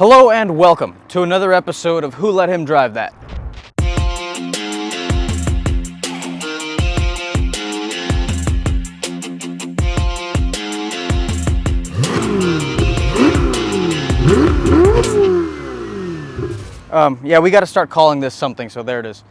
Hello and welcome to another episode of Who Let Him Drive That? Yeah, we got to start calling this something, so there it is.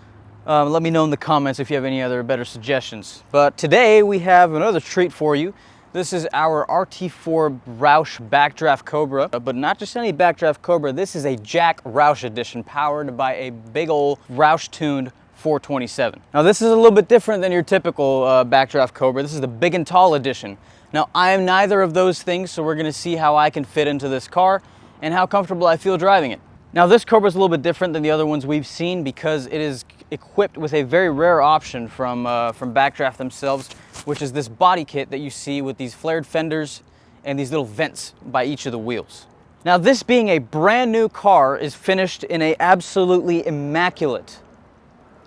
Let me know in the comments if you have any other better suggestions. But today we have another treat for you. This is our RT4 Roush Backdraft Cobra, but not just any Backdraft Cobra. This is a Jack Roush edition powered by a big old Roush-tuned 427. Now this is a little bit different than your typical Backdraft Cobra. This is the big and tall edition. Now I am neither of those things, so we're going to see how I can fit into this car and how comfortable I feel driving it. Now this Cobra is a little bit different than the other ones we've seen because it is equipped with a very rare option from Backdraft themselves, which is this body kit that you see with these flared fenders and these little vents by each of the wheels. Now this being a brand new car is finished in a absolutely immaculate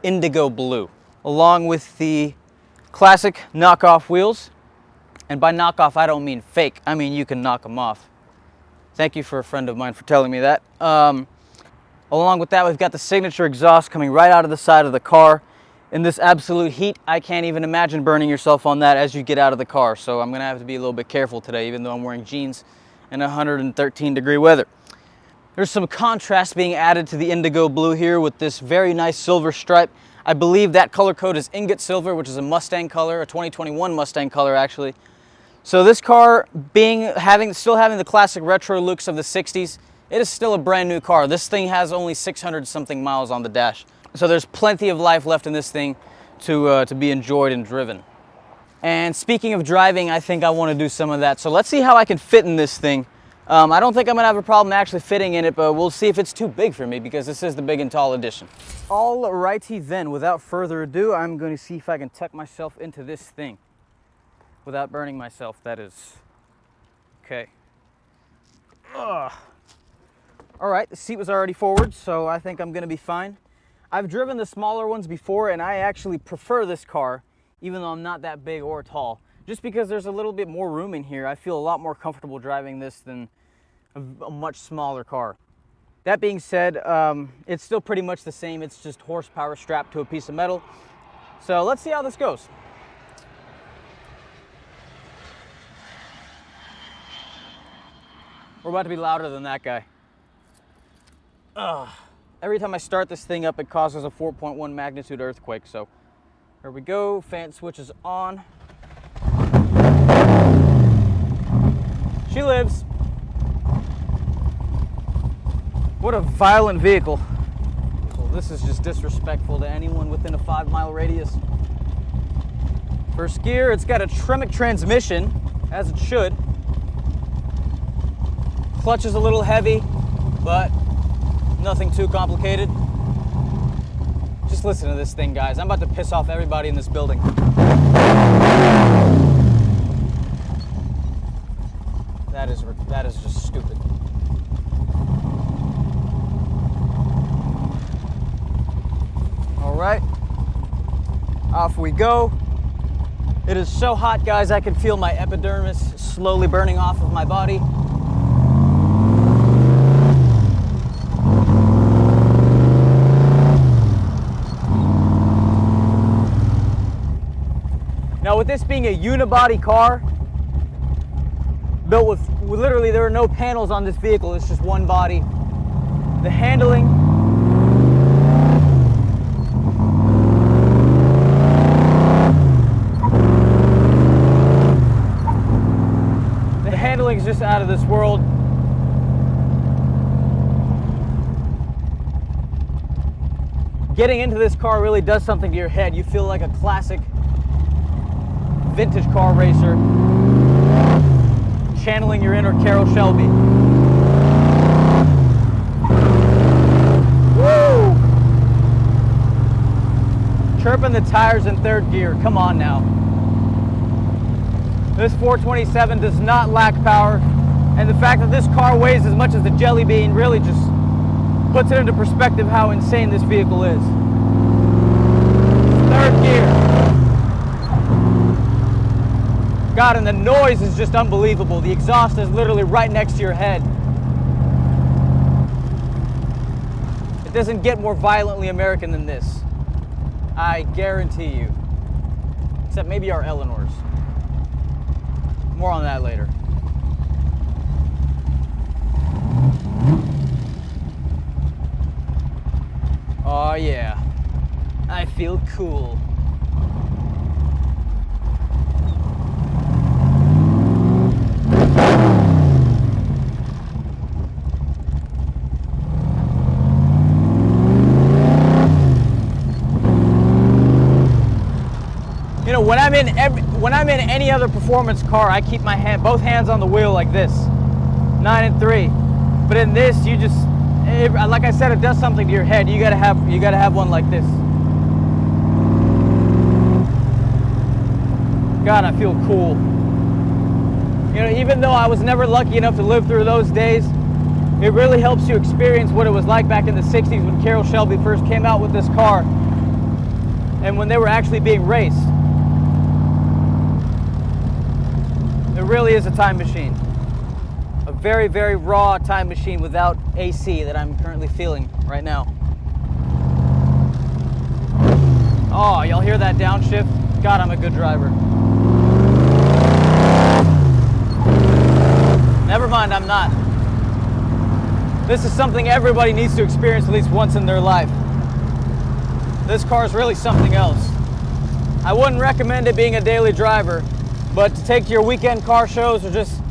indigo blue, along with the classic knockoff wheels. And by knockoff I don't mean fake, I mean you can knock them off. Thank you for a friend of mine for telling me that. Along with that, we've got the signature exhaust coming right out of the side of the car. In this absolute heat, I can't even imagine burning yourself on that as you get out of the car. So I'm gonna have to be a little bit careful today, even though I'm wearing jeans in 113-degree weather. There's some contrast being added to the indigo blue here with this very nice silver stripe. I believe that color code is ingot silver, which is a Mustang color, a 2021 Mustang color actually. So this car still having the classic retro looks of the 60s, it is still a brand new car. This thing has only 600 something miles on the dash. So there's plenty of life left in this thing to be enjoyed and driven. And speaking of driving, I think I want to do some of that. So let's see how I can fit in this thing. I don't think I'm gonna have a problem actually fitting in it, but we'll see if it's too big for me because this is the big and tall edition. Alrighty then, without further ado, I'm going to see if I can tuck myself into this thing. Without burning myself, that is. Okay. All right, the seat was already forward, so I think I'm gonna be fine. I've driven the smaller ones before, and I actually prefer this car, even though I'm not that big or tall. Just because there's a little bit more room in here, I feel a lot more comfortable driving this than a much smaller car. That being said, it's still pretty much the same. It's just horsepower strapped to a piece of metal. So let's see how this goes. We're about to be louder than that guy. Every time I start this thing up, it causes a 4.1 magnitude earthquake. So here we go, fan switch is on. She lives. What a violent vehicle. Well, this is just disrespectful to anyone within a 5-mile radius. First gear, it's got a Tremec transmission, as it should. Clutch is a little heavy, but nothing too complicated. Just listen to this thing, guys. I'm about to piss off everybody in this building. That is just stupid. All right, off we go. It is so hot, guys, I can feel my epidermis slowly burning off of my body. Now with this being a unibody car, built with literally there are no panels on this vehicle, it's just one body. The handling, is just out of this world. Getting into this car really does something to your head. You feel like a classic vintage car racer, channeling your inner Carol Shelby. Woo! Chirping the tires in third gear, come on now. This 427 does not lack power, and the fact that this car weighs as much as the Jelly Bean really just puts it into perspective how insane this vehicle is. Third gear. God, and the noise is just unbelievable. The exhaust is literally right next to your head. It doesn't get more violently American than this. I guarantee you. Except maybe our Eleanors. More on that later. Oh yeah, I feel cool. You know, when I'm in any other performance car, I keep my both hands on the wheel like this, 9 and 3. But in this, you just, like I said, it does something to your head. You gotta have one like this. God, I feel cool. You know, even though I was never lucky enough to live through those days, it really helps you experience what it was like back in the 60s when Carroll Shelby first came out with this car and when they were actually being raced. It really is a time machine. A very, very raw time machine without AC that I'm currently feeling right now. Oh, y'all hear that downshift? God, I'm a good driver. Never mind, I'm not. This is something everybody needs to experience at least once in their life. This car is really something else. I wouldn't recommend it being a daily driver, but to take to your weekend car shows or just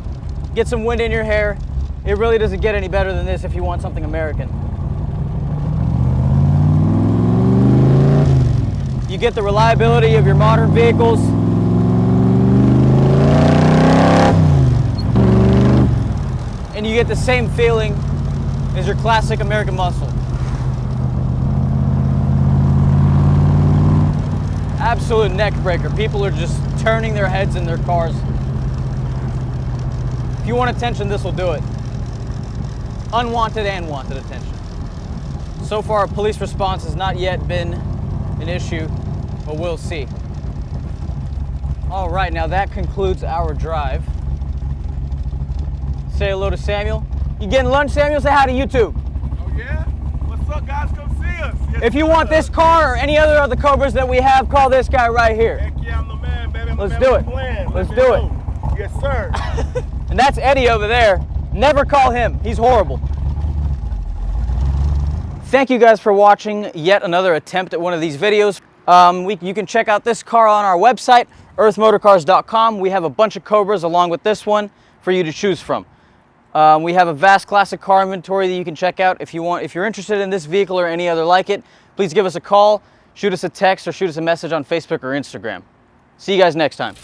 get some wind in your hair, it really doesn't get any better than this if you want something American. You get the reliability of your modern vehicles. And you get the same feeling as your classic American muscle. Absolute neck breaker. People are just turning their heads in their cars. If you want attention, this will do it. Unwanted and wanted attention. So far, police response has not yet been an issue, but we'll see. All right, now that concludes our drive. Say hello to Samuel. You getting lunch, Samuel? Say hi to YouTube. Oh yeah? What's up, guys? Come see us. Yes, if you want this car or any other of the Cobras that we have, call this guy right here. Heck yeah, I'm the man, baby. Let's do it. Let's do it. Yes, sir. And that's Eddie over there. Never call him. He's horrible. Thank you guys for watching yet another attempt at one of these videos. You can check out this car on our website, earthmotorcars.com. We have a bunch of Cobras along with this one for you to choose from. We have a vast classic car inventory that you can check out. If you're interested in this vehicle or any other like it, please give us a call, shoot us a text, or shoot us a message on Facebook or Instagram. See you guys next time.